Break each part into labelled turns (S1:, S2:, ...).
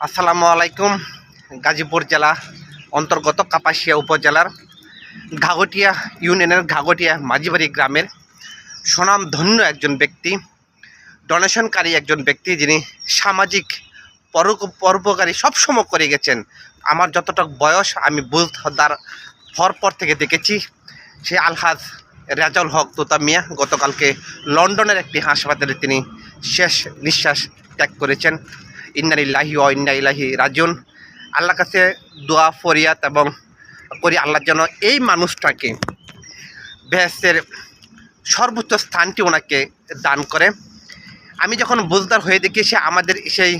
S1: আসসালামু আলাইকুম। গাজীপুর জেলা অন্তর্গত কাপাসিয়া উপজেলার ঘাগটিয়া ইউনিয়নের ঘাগটিয়া মাঝিবাড়ি গ্রামের স্বনামধন্য একজন ব্যক্তি, ডোনেশনকারী একজন ব্যক্তি, যিনি সামাজিক পরোপকারী সবসময় করে গেছেন। আমার যতটা বয়স আমি বুঝদার হওয়ার পর থেকে দেখেছি, সে আলহাজ রেজাউল হক তোতা মিয়া গতকালকে লন্ডনের একটি হাসপাতালে তিনি শেষ নিঃশ্বাস ত্যাগ করেছেন। ইন্না লিল্লাহি ওয়া ইন্না ইলাইহি রাজিউন। আল্লাহর কাছে দোয়া ফরিয়াদ এবং করি আল্লাহ যেন এই মানুষটাকে বেহেশতের সর্বোচ্চ স্থানটি ওনাকে দান করে। আমি যখন বুঝদার হয়ে দেখি, সে আমাদের সেই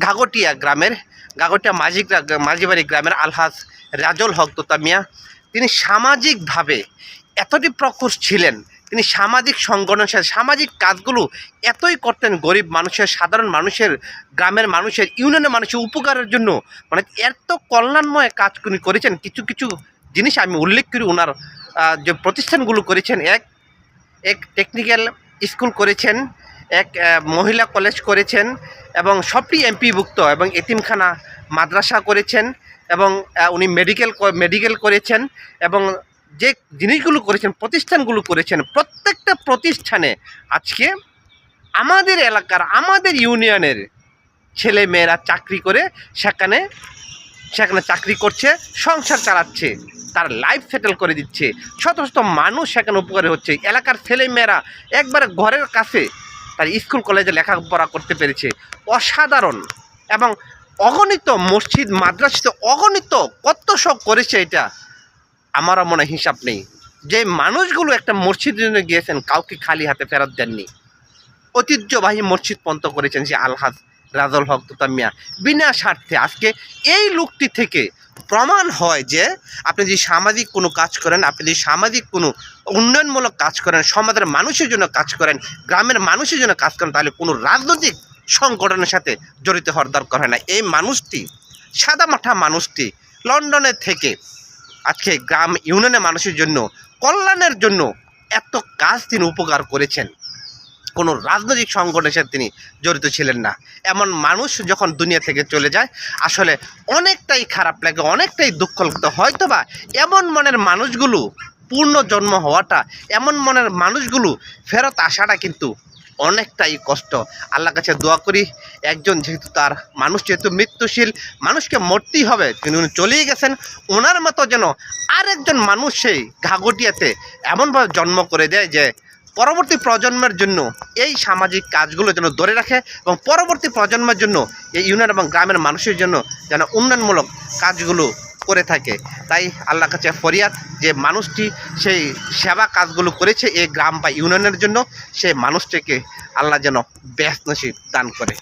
S1: ঘাগটিয়া গ্রামের ঘাগটিয়া মাঝিবাড়ি গ্রামের আলহাজ রেজাউল হক তোতা মিয়া, তিনি সামাজিকভাবে এতটি প্রখর ছিলেন। তিনি সামাজিক সংগঠনের সাথে সামাজিক কাজগুলো এতই করতেন, গরিব মানুষের, সাধারণ মানুষের, গ্রামের মানুষের, ইউনিয়নের মানুষের উপকারের জন্য, মানে এত কল্যাণময় কাজ উনি করেছেন। কিছু কিছু জিনিস আমি উল্লেখ করি। ওনার যে প্রতিষ্ঠানগুলো করেছেন, এক টেকনিক্যাল স্কুল করেছেন, এক মহিলা কলেজ করেছেন, এবং সবটি এমপিভুক্ত, এবং এতিমখানা মাদ্রাসা করেছেন, এবং উনি মেডিকেল করেছেন, এবং যে জিনিসগুলো করেছেন, প্রতিষ্ঠানগুলো করেছেন, প্রত্যেকটা প্রতিষ্ঠানে আজকে আমাদের এলাকার, আমাদের ইউনিয়নের ছেলে মেয়েরা চাকরি করে সেখানে চাকরি করছে, সংসার চালাচ্ছে, তার লাইফ সেটেল করে দিচ্ছে। শত শত মানুষ সেখানে উপকারে হচ্ছে। এলাকার ছেলে মেয়েরা একবারে ঘরের কাছে তার স্কুল কলেজে লেখাপড়া করতে পেরেছে। অসাধারণ। এবং অগণিত মসজিদ মাদ্রাসাতে অগণিত কত সব করেছে, এটা আমারও মনে হিসাব নেই। যে মানুষগুলো একটা মসজিদের জন্য গিয়েছেন, কাউকে খালি হাতে ফেরত দেননি। ঐতিহ্যবাহী মসজিদ পন্ত করেছেন যে আলহাজ রেজাউল হক তোতা মিয়া, বিনা স্বার্থে। আজকে এই লোকটি থেকে প্রমাণ হয় যে আপনি যদি সামাজিক কোনো কাজ করেন, আপনি যদি সামাজিক কোনো উন্নয়নমূলক কাজ করেন, সমাজের মানুষের জন্য কাজ করেন, গ্রামের মানুষের জন্য কাজ করেন, তাহলে কোনো রাজনৈতিক সংগঠনের সাথে জড়িত হওয়ার দরকার হয় না। এই মানুষটি, সাদামাঠা মানুষটি, লন্ডনের থেকে আজকে গ্রাম ইউনিয়নের মানুষের জন্য, কল্যাণের জন্য এত কাজ তিনি উপকার করেছেন। কোনো রাজনৈতিক সংগঠনের সাথে তিনি জড়িত ছিলেন না। এমন মানুষ যখন দুনিয়া থেকে চলে যায়, আসলে অনেকটাই খারাপ লাগে, অনেকটাই দুঃখ লাগতো। হয়তোবা এমন মনের মানুষগুলো পূর্ণজন্ম হওয়াটা, এমন মনের মানুষগুলো ফেরত আসাটা কিন্তু অনেকটাই কষ্ট। আল্লাহর কাছে দোয়া করি, একজন যেহেতু তার মানুষ যেহেতু মৃত্যুশীল, মানুষকে মরতেই হবে, তিনি উনি চলেই গেছেন, ওনার মতো যেন আরেকজন মানুষ সেই ঘাগটিয়াতে এমনভাবে জন্ম করে দেয় যে পরবর্তী প্রজন্মের জন্য এই সামাজিক কাজগুলো যেন ধরে রাখে, এবং পরবর্তী প্রজন্মের জন্য এই ইউনিয়ন এবং গ্রামের মানুষের জন্য যেন উন্নয়নমূলক কাজগুলো করে থাকে। তাই আল্লাহর কাছে ফরিয়াদ, যে মানুষটি সেই সেবা কাজগুলো করেছে এই গ্রাম বা ইউনিয়নের জন্য, সেই মানুষটিকে আল্লাহ যেন বেহেশত নসিব দান করে।